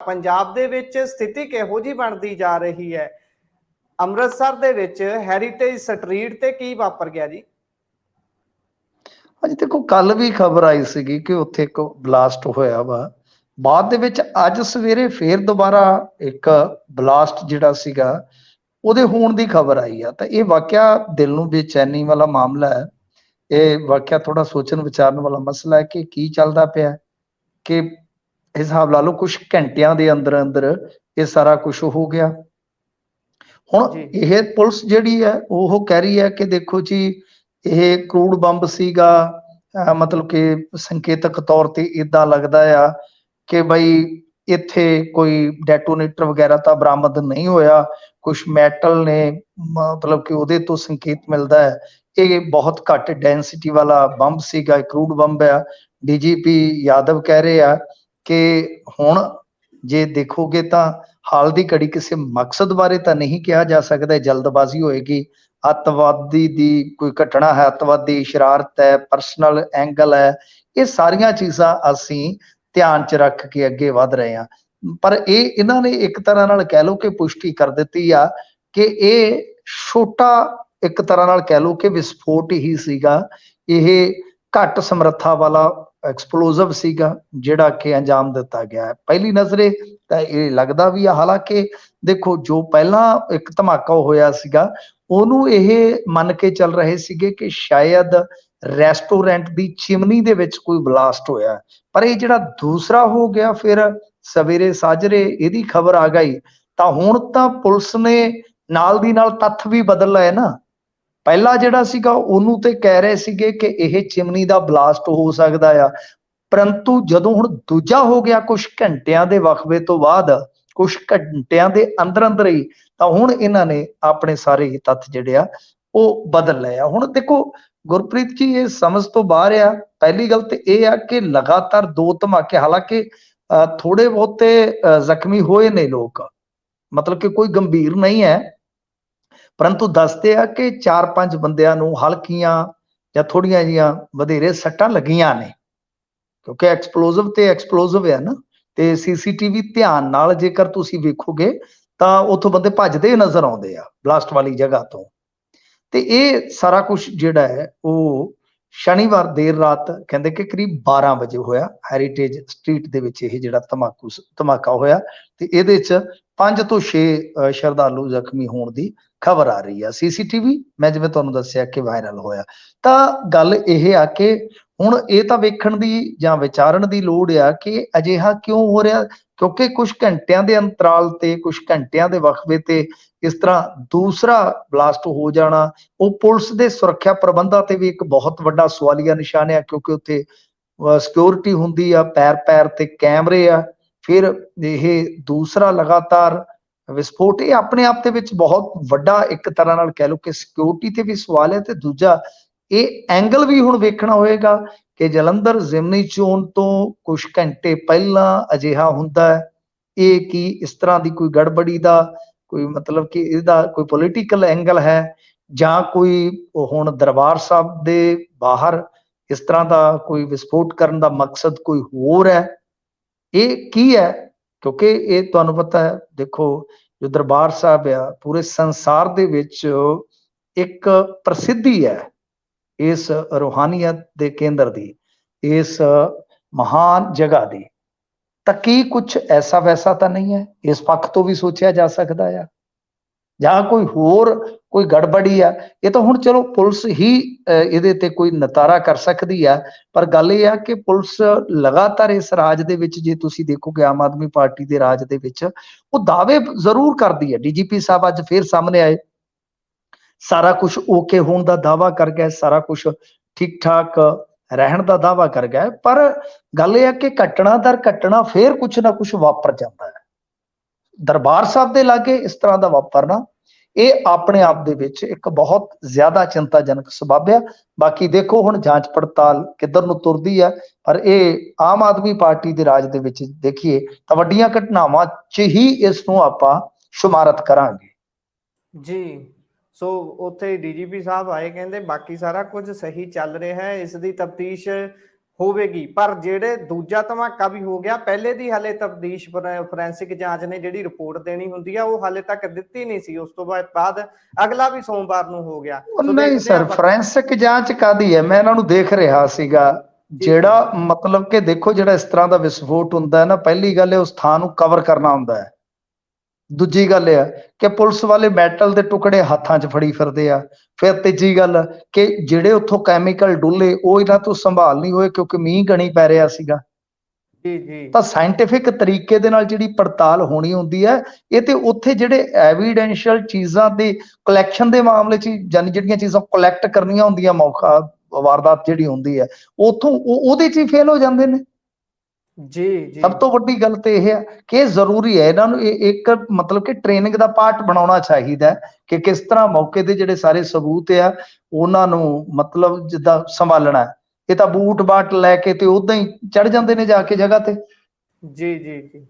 ਪੰਜਾਬ ਦੇ ਵਿੱਚ ਸਥਿਤੀ ਕਿਹੋ ਜਿਹੀ ਬਣਦੀ ਜਾ ਰਹੀ ਹੈ? ਅੰਮ੍ਰਿਤਸਰ ਦੇ ਵਿੱਚ ਹੈਰੀਟੇਜ ਸਟਰੀਟ ਤੇ ਕੀ ਵਾਪਰ ਗਿਆ ਜੀ? ਹਾਂਜੀ ਦੇਖੋ, ਕੱਲ ਵੀ ਖਬਰ ਆਈ ਸੀਗੀ ਕਿ ਉੱਥੇ ਇੱਕ ਬਲਾਸਟ ਹੋਇਆ ਵਾ। ਬਾਅਦ ਦੇ ਵਿੱਚ ਅੱਜ ਸਵੇਰੇ ਫੇਰ ਦੁਬਾਰਾ ਇੱਕ ਬਲਾਸਟ ਜਿਹੜਾ ਸੀਗਾ ਉਹਦੇ ਹੋਣ ਦੀ ਖਬਰ ਆਈ ਆ। ਤਾਂ ਇਹ ਵਾਕਿਆ ਦਿਲ ਨੂੰ ਬੇਚੈਨੀ ਵਾਲਾ ਮਾਮਲਾ ਹੈ। ਇਹ ਵਾਕਿਆ ਥੋੜਾ ਸੋਚਣ ਵਿਚਾਰਨ ਵਾਲਾ ਮਸਲਾ ਹੈ ਕਿ ਕੀ ਚੱਲਦਾ ਪਿਆ, ਕਿ ਹਿਸਾਬ ਲਾ ਲਓ ਕੁਛ ਘੰਟਿਆਂ ਦੇ ਅੰਦਰ ਅੰਦਰ ਇਹ ਸਾਰਾ ਕੁਝ ਹੋ ਗਿਆ। ਹੁਣ ਜੀ ਇਹ ਪੁਲਿਸ ਜਿਹੜੀ ਹੈ ਉਹ ਕਹਿ ਰਹੀ ਹੈ ਕਿ ਦੇਖੋ ਜੀ, ਇਹ ਕਰੂਡ ਬੰਬ ਸੀਗਾ। ਮਤਲਬ ਕਿ ਸੰਕੇਤਕ ਤੌਰ ਤੇ ਇਦਾਂ ਲੱਗਦਾ ਆ ਕਿ ਬਈ ਇੱਥੇ ਕੋਈ ਡੈਟੋਨੇਟਰ ਵਗੈਰਾ ਤਾਂ ਬਰਾਮਦ ਨਹੀਂ ਹੋਇਆ, ਕੁਛ ਮੈਟਲ ਨੇ, ਮਤਲਬ ਕਿ ਉਹਦੇ ਤੋਂ ਸੰਕੇਤ ਮਿਲਦਾ ਹੈ ਇਹ ਬਹੁਤ ਘੱਟ ਡੈਂਸਿਟੀ ਵਾਲਾ ਬੰਬ ਸੀਗਾ, ਕਰੂਡ ਬੰਬ ਆ। ਡੀਜੀਪੀ ਯਾਦਵ ਕਹਿ ਰਹੇ ਆ ਕਿ ਹੁਣ ਜੇ ਦੇਖੋਗੇ ਤਾਂ ਹਾਲ ਦੀ ਘੜੀ ਕਿਸੇ ਮਕਸਦ ਬਾਰੇ ਤਾਂ ਨਹੀਂ ਕਿਹਾ ਜਾ ਸਕਦਾ, ਜਲਦਬਾਜ਼ੀ ਹੋਏਗੀ। ਅੱਤਵਾਦੀ ਦੀ ਕੋਈ ਘਟਨਾ ਹੈ, ਅੱਤਵਾਦੀ ਸ਼ਰਾਰਤ ਹੈ, ਪਰਸਨਲ ਐਂਗਲ ਹੈ, ਇਹ ਸਾਰੀਆਂ ਚੀਜ਼ਾਂ ਅਸੀਂ ਧਿਆਨ ਚ ਰੱਖ ਕੇ ਅੱਗੇ ਵਧ ਰਹੇ ਹਾਂ। ਪਰ ਇਹਨਾਂ ਨੇ ਇੱਕ ਤਰ੍ਹਾਂ ਨਾਲ ਕਹਿ ਲਓ ਕਿ ਪੁਸ਼ਟੀ ਕਰ ਦਿੱਤੀ ਆ ਕਿ ਇਹ ਛੋਟਾ ਇੱਕ ਤਰ੍ਹਾਂ ਨਾਲ ਕਹਿ ਲਓ ਕਿ ਵਿਸਫੋਟ ਹੀ ਸੀਗਾ। ਇਹ ਘੱਟ ਸਮਰੱਥਾ ਵਾਲਾ ਐਕਸਪਲੋਸਿਵ ਸੀਗਾ ਜਿਹੜਾ ਕਿ ਅੰਜਾਮ ਦਿੱਤਾ ਗਿਆ ਹੈ। ਪਹਿਲੀ ਨਜ਼ਰੇ ਤਾਂ ਇਹ ਲੱਗਦਾ ਵੀ ਆ, ਹਾਲਾਂਕਿ ਦੇਖੋ ਜੋ ਪਹਿਲਾਂ ਇੱਕ ਧਮਾਕਾ ਹੋਇਆ ਸੀਗਾ ਉਹਨੂੰ ਇਹ ਮੰਨ ਕੇ ਚੱਲ ਰਹੇ ਸੀਗੇ ਕਿ ਸ਼ਾਇਦ ਰੈਸਟੋਰੈਂਟ ਦੀ ਚਿਮਨੀ ਦੇ ਵਿੱਚ ਕੋਈ ਬਲਾਸਟ ਹੋਇਆ, ਪਰ ਇਹ ਜਿਹੜਾ ਦੂਸਰਾ ਹੋ ਗਿਆ ਫਿਰ ਸਵੇਰੇ ਸਾਜਰੇ ਇਹਦੀ ਖਬਰ ਆ ਗਈ ਤਾਂ ਹੁਣ ਤਾਂ ਪੁਲਿਸ ਨੇ ਨਾਲ ਦੀ ਨਾਲ ਤੱਥ ਵੀ ਬਦਲ ਲਏ ਨਾ। ਪਹਿਲਾ ਜਿਹੜਾ ਸੀਗਾ ਉਹਨੂੰ ਤੇ ਕਹਿ ਰਹੇ ਸੀਗੇ ਕਿ ਇਹ ਚਿਮਨੀ ਦਾ ਬਲਾਸਟ ਹੋ ਸਕਦਾ ਆ, ਪਰੰਤੂ ਜਦੋਂ ਹੁਣ ਦੂਜਾ ਹੋ ਗਿਆ ਕੁਝ ਘੰਟਿਆਂ ਦੇ ਵਕਫੇ ਤੋਂ ਬਾਅਦ, ਕੁਝ ਘੰਟਿਆਂ ਦੇ ਅੰਦਰ ਅੰਦਰ ਹੀ, ਤਾਂ ਹੁਣ ਇਹਨਾਂ ਨੇ ਆਪਣੇ ਸਾਰੇ ਹੀ ਤੱਥ ਜਿਹੜੇ ਆ ਉਹ ਬਦਲ ਲਏ ਆ। ਹੁਣ ਦੇਖੋ ਗੁਰਪ੍ਰੀਤ ਜੀ, ਇਹ ਸਮਝ ਤੋਂ ਬਾਹਰ ਆ। ਪਹਿਲੀ ਗੱਲ ਤੇ ਇਹ ਆ ਕਿ ਲਗਾਤਾਰ 2 ਧਮਾਕੇ, ਹਾਲਾਂਕਿ ਥੋੜੇ ਬਹੁਤੇ ਜ਼ਖਮੀ ਹੋਏ ਨੇ ਲੋਕ, ਮਤਲਬ ਕਿ ਕੋਈ ਗੰਭੀਰ ਨਹੀਂ ਹੈ, ਪਰੰਤੂ ਦੱਸਦੇ ਆ ਕਿ 4-5 ਬੰਦਿਆਂ ਨੂੰ ਹਲਕੀਆਂ ਜਾਂ ਥੋੜੀਆਂ ਜੀਆਂ ਵਧੇਰੇ ਸੱਟਾਂ ਲੱਗੀਆਂ ਨੇ, ਕਿਉਂਕਿ ਐਕਸਪਲੋਸਿਵ ਹੈ ਨਾ। ਤੇ ਸੀਸੀਟੀਵੀ ਧਿਆਨ ਨਾਲ ਜੇਕਰ ਤੁਸੀਂ ਵੇਖੋਗੇ ਤਾਂ ਉੱਥੋਂ ਬੰਦੇ ਭੱਜਦੇ ਨਜ਼ਰ ਆਉਂਦੇ ਆ ਬਲਾਸਟ ਵਾਲੀ ਜਗ੍ਹਾ ਤੋਂ। ਤੇ ਇਹ ਸਾਰਾ ਕੁਝ ਜਿਹੜਾ ਹੈ ਉਹ ਸ਼ਨੀਵਾਰ ਦੇਰ ਰਾਤ ਕਹਿੰਦੇ ਕਿ ਕਰੀਬ 12 ਵਜੇ ਹੋਇਆ, ਹੈਰੀਟੇਜ ਸਟਰੀਟ ਦੇ ਵਿੱਚ ਇਹ ਜਿਹੜਾ ਧਮਾਕਾ ਹੋਇਆ। ਤੇ ਇਹਦੇ 'ਚ 5 ਤੋਂ 6 ਸ਼ਰਧਾਲੂ ਜ਼ਖਮੀ ਹੋਣ ਦੀ ਖਬਰ ਆ ਰਹੀ ਆ। ਸੀਸੀਟੀਵੀ ਮੈਂ ਜਿਵੇਂ ਤੁਹਾਨੂੰ ਦੱਸਿਆ ਕਿ ਵਾਇਰਲ ਹੋਇਆ। ਤਾਂ ਗੱਲ ਇਹ ਆ ਕਿ ਹੁਣ ਇਹ ਤਾਂ ਵੇਖਣ ਦੀ ਜਾਂ ਵਿਚਾਰਨ ਦੀ ਲੋੜ ਆ ਕਿ ਅਜਿਹਾ ਕਿਉਂ ਹੋ ਰਿਹਾ, ਕਿਉਂਕਿ ਕੁਝ ਘੰਟਿਆਂ ਦੇ ਅੰਤਰਾਲ ਤੇ, ਕੁਝ ਘੰਟਿਆਂ ਦੇ ਵਕਫੇ ਤੇ ਇਸ ਤਰ੍ਹਾਂ ਦੂਸਰਾ ਬਲਾਸਟ ਹੋ ਜਾਣਾ, ਉਹ ਪੁਲਿਸ ਦੇ ਸੁਰੱਖਿਆ ਪ੍ਰਬੰਧਾਂ ਤੇ ਵੀ ਇੱਕ ਬਹੁਤ ਵੱਡਾ ਸਵਾਲੀਆ ਨਿਸ਼ਾਨ ਆ, ਕਿਉਂਕਿ ਉੱਥੇ ਸਿਕਿਉਰਿਟੀ ਹੁੰਦੀ ਆ, ਪੈਰ ਪੈਰ ਤੇ ਕੈਮਰੇ ਆ। ਫਿਰ ਇਹ ਦੂਸਰਾ ਲਗਾਤਾਰ ਵਿਸਫੋਟ, ਇਹ ਆਪਣੇ ਆਪ ਦੇ ਵਿੱਚ ਬਹੁਤ ਵੱਡਾ ਇੱਕ ਤਰ੍ਹਾਂ ਨਾਲ ਕਹਿ ਲਓ ਕਿ ਸਿਕਿਉਰਿਟੀ ਤੇ ਵੀ ਸਵਾਲ ਹੈ। ਤੇ ਦੂਜਾ ਇਹ ਐਂਗਲ ਵੀ ਹੁਣ ਵੇਖਣਾ ਹੋਏਗਾ ਕਿ ਜਲੰਧਰ ਜ਼ਿਮਨੀ ਚੋਣ ਤੋਂ ਕੁਝ ਘੰਟੇ ਪਹਿਲਾਂ ਅਜਿਹਾ ਹੁੰਦਾ ਹੈ, ਇਹ ਕੀ ਇਸ ਤਰ੍ਹਾਂ ਦੀ ਕੋਈ ਗੜਬੜੀ ਦਾ ਕੋਈ ਮਤਲਬ ਕਿ ਇਹਦਾ ਕੋਈ ਪੋਲੀਟੀਕਲ ਐਂਗਲ ਹੈ, ਜਾਂ ਕੋਈ ਹੁਣ ਦਰਬਾਰ ਸਾਹਿਬ ਦੇ ਬਾਹਰ ਇਸ ਤਰ੍ਹਾਂ ਦਾ ਕੋਈ ਵਿਸਫੋਟ ਕਰਨ ਦਾ ਮਕਸਦ ਕੋਈ ਹੋਰ ਹੈ, ਇਹ ਕੀ ਹੈ? ਕਿਉਂਕਿ ਇਹ ਤੁਹਾਨੂੰ ਪਤਾ ਹੈ, ਦੇਖੋ ਜੋ ਦਰਬਾਰ ਸਾਹਿਬ ਆ ਪੂਰੇ ਸੰਸਾਰ ਦੇ ਵਿੱਚ ਇੱਕ ਪ੍ਰਸਿੱਧੀ ਹੈ ਇਸ ਰੂਹਾਨੀਅਤ ਦੇ ਕੇਂਦਰ ਦੀ, ਇਸ ਮਹਾਨ ਜਗ੍ਹਾ ਦੀ। ਤਾਂ ਕੀ ਕੁਝ ਐਸਾ ਵੈਸਾ ਤਾਂ ਨਹੀਂ ਹੈ? ਇਸ ਪੱਖ ਤੋਂ ਵੀ ਸੋਚਿਆ ਜਾ ਸਕਦਾ ਆ, ਜਾਂ ਕੋਈ ਹੋਰ ਕੋਈ ਗੜਬੜੀ ਆ। ਇਹ ਤਾਂ ਹੁਣ ਚਲੋ ਪੁਲਿਸ ਹੀ ਇਹਦੇ ਤੇ ਕੋਈ ਨਤਾਰਾ ਕਰ ਸਕਦੀ ਆ, ਪਰ ਗੱਲ ਇਹ ਆ ਕਿ ਪੁਲਿਸ ਲਗਾਤਾਰ ਇਸ ਰਾਜ ਦੇ ਵਿੱਚ, ਜੇ ਤੁਸੀਂ ਦੇਖੋਗੇ ਆਮ ਆਦਮੀ ਪਾਰਟੀ ਦੇ ਰਾਜ ਦੇ ਵਿੱਚ, ਉਹ ਦਾਅਵੇ ਜ਼ਰੂਰ ਕਰਦੀ ਹੈ। ਡੀਜੀਪੀ ਸਾਹਿਬ ਅੱਜ ਫੇਰ ਸਾਹਮਣੇ ਆਏ, ਸਾਰਾ ਕੁਝ ਓਕੇ ਹੋਣ ਦਾ ਦਾਅਵਾ ਕਰ ਗਿਆ, ਸਾਰਾ ਕੁਝ ਠੀਕ ਠਾਕ ਰਹਿਣ ਦਾ ਦਾਅਵਾ ਕਰ ਗਿਆ, ਪਰ ਗੱਲ ਇਹ ਹੈ ਕਿ ਘਟਨਾ ਦਰ ਘਟਨਾ ਫੇਰ ਕੁਝ ਨਾ ਕੁਝ ਵਾਪਰ ਜਾਂਦਾ ਹੈ। ਦਰਬਾਰ ਸਾਹਿਬ ਦੇ ਲਾਗੇ ਇਸ ਤਰ੍ਹਾਂ ਦਾ ਵਾਪਰਨਾ, ਇਹ ਆਪਣੇ ਆਪ ਦੇ ਵਿੱਚ ਇੱਕ ਬਹੁਤ ਜ਼ਿਆਦਾ ਚਿੰਤਾਜਨਕ ਸਬੱਬ ਆ। ਬਾਕੀ ਦੇਖੋ ਹੁਣ ਜਾਂਚ ਪੜਤਾਲ ਕਿੱਧਰ ਨੂੰ ਤੁਰਦੀ ਆ, ਪਰ ਇਹ ਆਮ ਆਦਮੀ ਪਾਰਟੀ ਦੇ ਰਾਜ ਦੇ ਵਿੱਚ ਦੇਖੀਏ ਤਾਂ ਵੱਡੀਆਂ ਘਟਨਾਵਾਂ 'ਚ ਹੀ ਇਸ ਨੂੰ ਆਪਾਂ ਸ਼ੁਮਾਰਤ ਕਰਾਂਗੇ ਜੀ। ਸੋ ਉੱਥੇ ਡੀਜੀਪੀ ਸਾਹਿਬ ਆਏ, ਕਹਿੰਦੇ ਬਾਕੀ ਸਾਰਾ ਕੁਝ ਸਹੀ ਚੱਲ ਰਿਹਾ ਹੈ, ਇਸ ਦੀ ਤਫਤੀਸ਼ ਹੋਵੇਗੀ। ਪਰ ਜਿਹੜੇ ਦੂਜਾ ਧਮਾਕਾ ਵੀ ਹੋ ਗਿਆ, ਪਹਿਲੇ ਦੀ ਹਾਲੇ ਤਫਤੀਸ਼ ਫੋਰੈਂਸਿਕ ਜਾਂਚ ਨੇ ਜਿਹੜੀ ਰਿਪੋਰਟ ਦੇਣੀ ਹੁੰਦੀ ਆ ਉਹ ਹਾਲੇ ਤੱਕ ਦਿੱਤੀ ਨਹੀਂ ਸੀ। ਉਸ ਤੋਂ ਬਾਅਦ ਅਗਲਾ ਵੀ ਸੋਮਵਾਰ ਨੂੰ ਹੋ ਗਿਆ। ਉਹ ਨਹੀਂ ਸਰ, ਫੋਰੈਂਸਿਕ ਜਾਂਚ ਕਾਦੀ ਹੈ? ਮੈਂ ਇਹਨਾਂ ਨੂੰ ਦੇਖ ਰਿਹਾ ਸੀਗਾ। ਜਿਹੜਾ ਮਤਲਬ ਕਿ ਦੇਖੋ, ਜਿਹੜਾ ਇਸ ਤਰ੍ਹਾਂ ਦਾ ਵਿਸਫੋਟ ਹੁੰਦਾ ਹੈ ਨਾ, ਪਹਿਲੀ ਗੱਲ ਹੈ ਉਸ ਥਾਂ ਨੂੰ ਕਵਰ ਕਰਨਾ ਹੁੰਦਾ ਹੈ। ਦੂਜੀ ਗੱਲ ਇਹ ਆ ਕਿ ਪੁਲਿਸ ਵਾਲੇ ਮੈਟਲ ਦੇ ਟੁਕੜੇ ਹੱਥਾਂ 'ਚ ਫੜੀ ਫਿਰਦੇ ਆ। ਫਿਰ ਤੀਜੀ ਗੱਲ ਕਿ ਜਿਹੜੇ ਉੱਥੋਂ ਕੈਮੀਕਲ ਡੁੱਲੇ ਉਹ ਇਹਨਾਂ ਤੋਂ ਸੰਭਾਲ ਨਹੀਂ ਹੋਏ ਕਿਉਂਕਿ ਮੀਂਹ ਗਣੀ ਪੈ ਰਿਹਾ ਸੀਗਾ। ਤਾਂ ਸਾਇੰਟੀਫਿਕ ਤਰੀਕੇ ਦੇ ਨਾਲ ਜਿਹੜੀ ਪੜਤਾਲ ਹੋਣੀ ਹੁੰਦੀ ਹੈ, ਇਹ ਤੇ ਉੱਥੇ ਜਿਹੜੇ ਐਵੀਡੈਂਸ਼ੀਅਲ ਚੀਜ਼ਾਂ ਦੀ ਕਲੈਕਸ਼ਨ ਦੇ ਮਾਮਲੇ 'ਚ, ਯਾਨੀ ਜਿਹੜੀਆਂ ਚੀਜ਼ਾਂ ਕਲੈਕਟ ਕਰਨੀਆਂ ਹੁੰਦੀਆਂ, ਮੌਕਾ ਵਾਰਦਾਤ ਜਿਹੜੀ ਹੁੰਦੀ ਹੈ ਉੱਥੋਂ ਉਹਦੇ 'ਚ ਹੀ ਫੇਲ ਹੋ ਜਾਂਦੇ ਨੇ। ਸਭ ਤੋਂ ਵੱਡੀ ਗੱਲ ਤੇ ਇਹ ਹੈ ਕਿ ਜ਼ਰੂਰੀ ਹੈ ਇਹਨਾਂ ਨੂੰ ਇੱਕ ਮਤਲਬ ਕਿ ਟ੍ਰੇਨਿੰਗ ਦਾ ਪਾਰਟ ਬਣਾਉਣਾ ਚਾਹੀਦਾ ਕਿ ਕਿਸ ਤਰ੍ਹਾਂ ਮੌਕੇ ਦੇ ਜਿਹੜੇ ਸਾਰੇ ਸਬੂਤ ਆ ਉਹਨਾਂ ਨੂੰ ਮਤਲਬ ਜਿੱਦਾਂ ਸੰਭਾਲਣਾ ਹੈ। ਇਹ ਤਾਂ ਬੂਟ ਬਾਟ ਲੈ ਕੇ ਤੇ ਉਦਾਂ ਹੀ ਚੜ ਜਾਂਦੇ ਨੇ ਜਾ ਕੇ ਜਗ੍ਹਾ ਤੇ। ਜੀ।